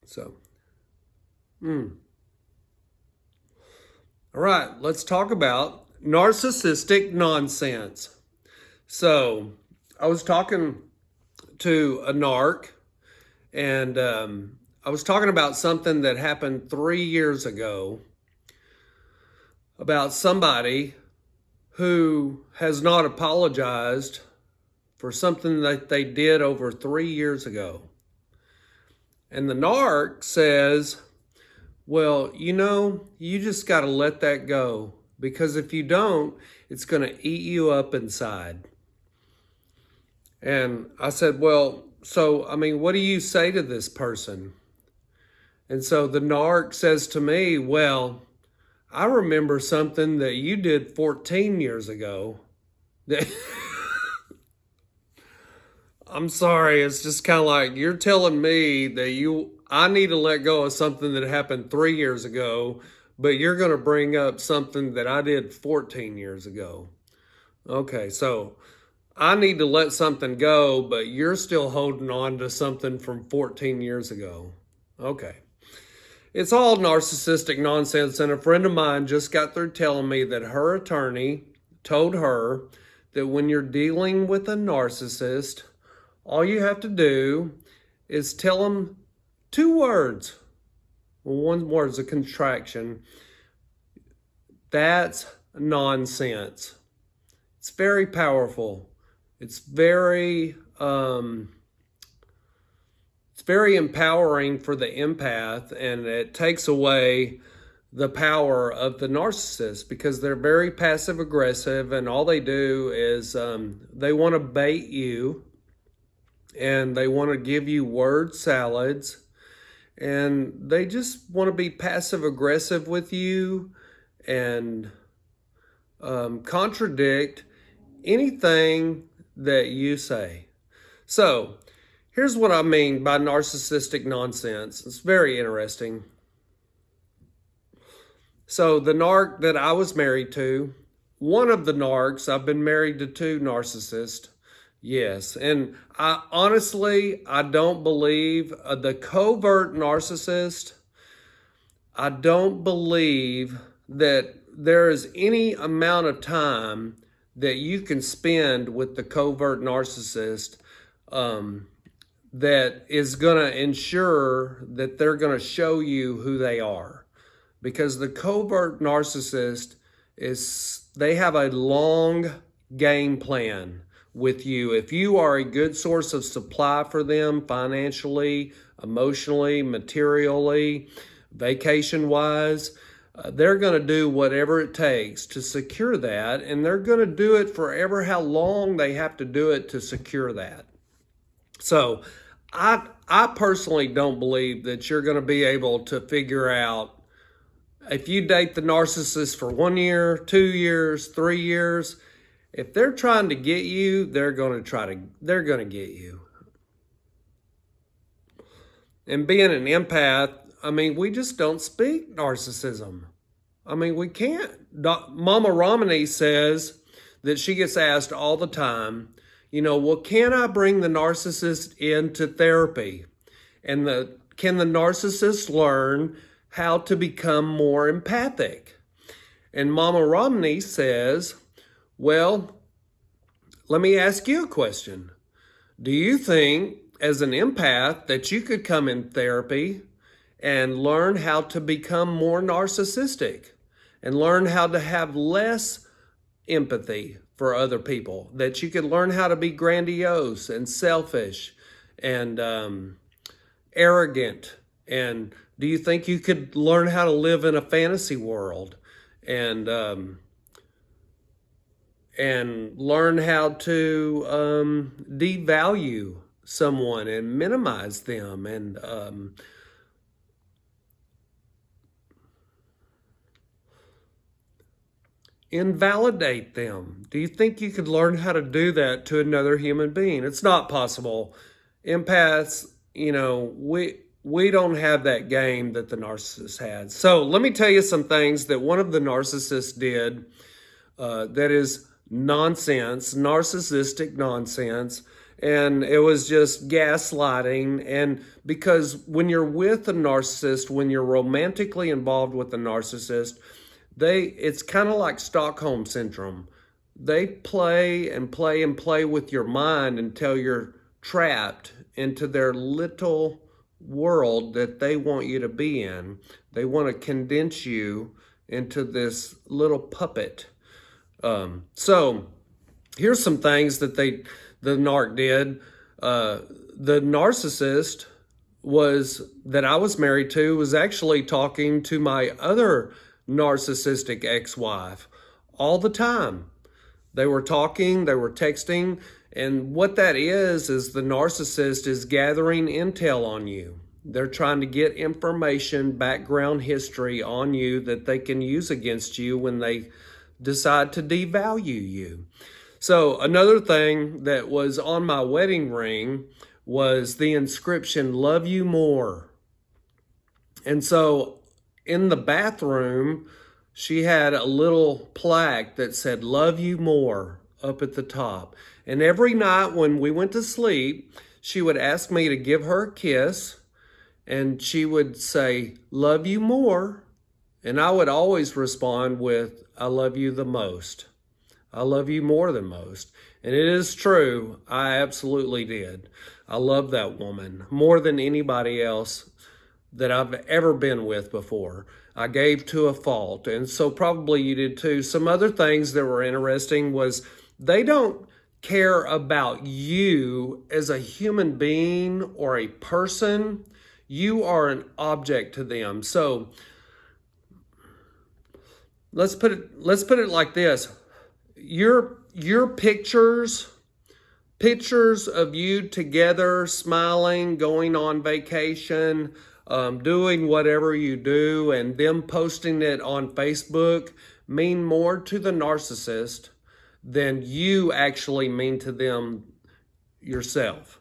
So, all right, let's talk about narcissistic nonsense. So, I was talking to a narc, and I was talking about something that happened 3 years ago about somebody who has not apologized for something that they did over 3 years ago. And the narc says, well, you just got to let that go, because if you don't, it's going to eat you up inside. And I said, well, what do you say to this person? And so the narc says to me, well, I remember something that you did 14 years ago. I'm sorry, it's just kind of like you're telling me that I need to let go of something that happened 3 years ago, but you're going to bring up something that I did 14 years ago. Okay, so I need to let something go, but you're still holding on to something from 14 years ago. Okay. It's all narcissistic nonsense, and a friend of mine just got through telling me that her attorney told her that when you're dealing with a narcissist, all you have to do is tell them 2 words. Well, one word is a contraction. That's nonsense. It's very powerful. It's very empowering for the empath, and it takes away the power of the narcissist, because they're very passive aggressive, and all they do is they want to bait you, and they want to give you word salads, and they just want to be passive aggressive with you and contradict anything that you say. So here's what I mean by narcissistic nonsense. It's very interesting. So the narc that I was married to, one of the narcs, I've been married to 2 narcissists. Yes, and I don't believe the covert narcissist. I don't believe that there is any amount of time that you can spend with the covert narcissist that is going to ensure that they're going to show you who they are. Because the covert narcissist they have a long game plan with you. If you are a good source of supply for them financially, emotionally, materially, vacation-wise, they're going to do whatever it takes to secure that, and they're going to do it forever how long they have to do it to secure that. So I personally don't believe that you're going to be able to figure out, if you date the narcissist for 1 year, 2 years, 3 years, if they're trying to get you, they're going to get you. And being an empath, we just don't speak narcissism. We can't. Mama Romney says that she gets asked all the time, well, can I bring the narcissist into therapy? And can the narcissist learn how to become more empathic? And Mama Romney says, well, let me ask you a question. Do you think, as an empath, that you could come in therapy and learn how to become more narcissistic and learn how to have less empathy for other people, that you could learn how to be grandiose and selfish and arrogant? And do you think you could learn how to live in a fantasy world and learn how to devalue someone and minimize them and invalidate them? Do you think you could learn how to do that to another human being? It's not possible. Empaths, we don't have that game that the narcissist had. So let me tell you some things that one of the narcissists did that is nonsense, narcissistic nonsense. And it was just gaslighting. And because when you're with a narcissist, when you're romantically involved with a narcissist, it's kind of like Stockholm syndrome. They play and play and play with your mind until you're trapped into their little world that they want you to be in. They want to condense you into this little puppet. So here's some things that the narc did. The narcissist that I was married to was actually talking to my other narcissistic ex-wife all the time. They were talking, they were texting, and what that is the narcissist is gathering intel on you. They're trying to get information, background history on you that they can use against you when they decide to devalue you. So another thing that was on my wedding ring was the inscription, "Love you more." And so in the bathroom, she had a little plaque that said, "Love you more," up at the top. And every night when we went to sleep, she would ask me to give her a kiss, and she would say, "Love you more." And I would always respond with, "I love you the most. I love you more than most." And it is true, I absolutely did. I love that woman more than anybody else that I've ever been with before. I gave to a fault, and so probably you did too. Some other things that were interesting was they don't care about you as a human being or a person. You are an object to them. So let's put it like this. Your pictures of you together, smiling, going on vacation, doing whatever you do, and them posting it on Facebook mean more to the narcissist than you actually mean to them yourself.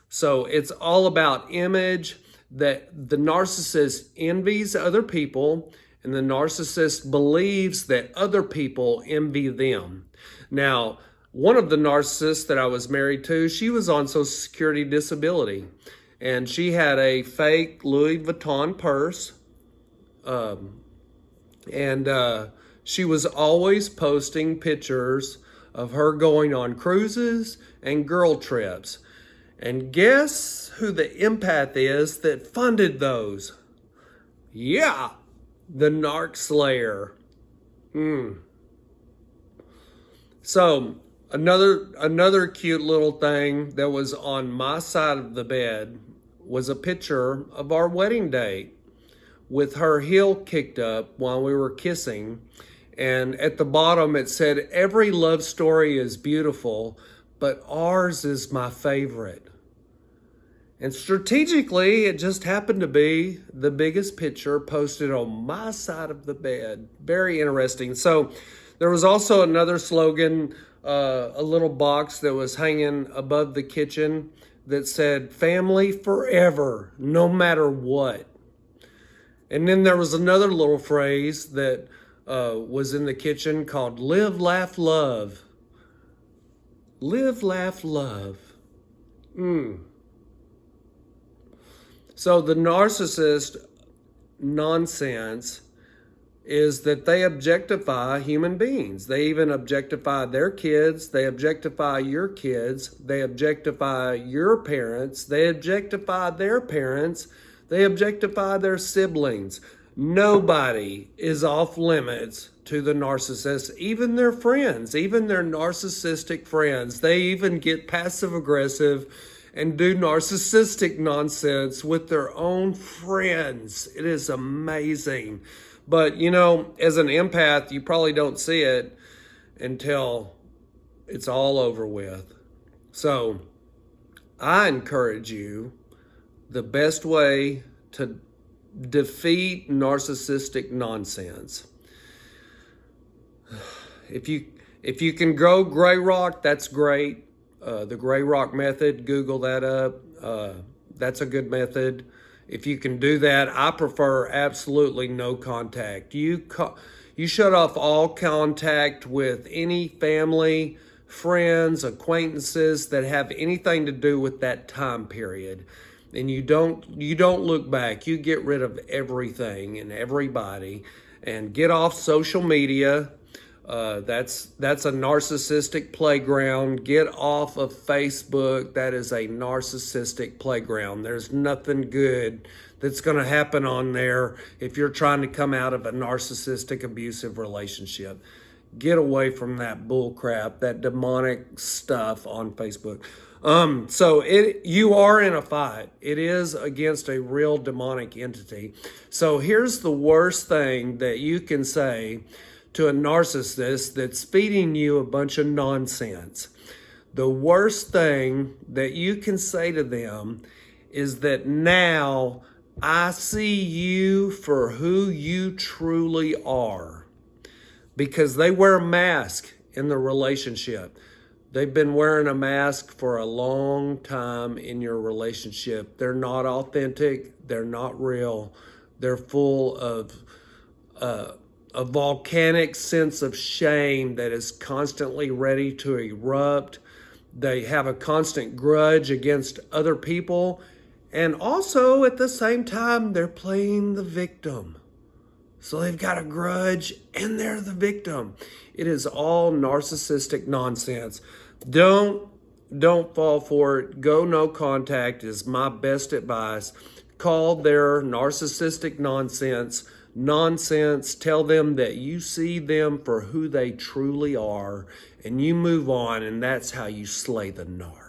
So it's all about image, that the narcissist envies other people, and the narcissist believes that other people envy them. Now, one of the narcissists that I was married to, she was on Social Security disability, and she had a fake Louis Vuitton purse, and she was always posting pictures of her going on cruises and girl trips. And guess who the empath is that funded those? Yeah, the narc slayer. So another cute little thing that was on my side of the bed was a picture of our wedding date with her heel kicked up while we were kissing. And at the bottom it said, "Every love story is beautiful, but ours is my favorite." And strategically, it just happened to be the biggest picture posted on my side of the bed. Very interesting. So there was also another slogan, a little box that was hanging above the kitchen that said, "Family forever, no matter what." And then there was another little phrase that was in the kitchen called "Live, laugh, love." Live, laugh, love. So the narcissist nonsense is that they objectify human beings. They even objectify their kids. They objectify your kids. They objectify your parents. They objectify their parents. They objectify their siblings. Nobody is off limits to the narcissist, even their friends, even their narcissistic friends. They even get passive aggressive and do narcissistic nonsense with their own friends. It is amazing. But, you know, as an empath, you probably don't see it until it's all over with. So I encourage you, the best way to defeat narcissistic nonsense. If you can grow gray rock, that's great. The gray rock method, Google that up. That's a good method. If you can do that, I prefer absolutely no contact. You shut off all contact with any family, friends, acquaintances that have anything to do with that time period. And you don't look back. You get rid of everything and everybody and get off social media. That's a narcissistic playground. Get off of Facebook. That is a narcissistic playground. There's nothing good that's going to happen on there if you're trying to come out of a narcissistic abusive relationship. Get away from that bull crap, that demonic stuff on Facebook. So you are in a fight. It is against a real demonic entity. So here's the worst thing that you can say to a narcissist that's feeding you a bunch of nonsense. The worst thing that you can say to them is that now I see you for who you truly are. Because they wear a mask in the relationship. They've been wearing a mask for a long time in your relationship. They're not authentic. They're not real. They're full of a volcanic sense of shame that is constantly ready to erupt. They have a constant grudge against other people. And also, at the same time, they're playing the victim. So they've got a grudge and they're the victim. It is all narcissistic nonsense. Don't fall for it. Go no contact is my best advice. Call their narcissistic nonsense. Tell them that you see them for who they truly are and you move on, and that's how you slay the narc.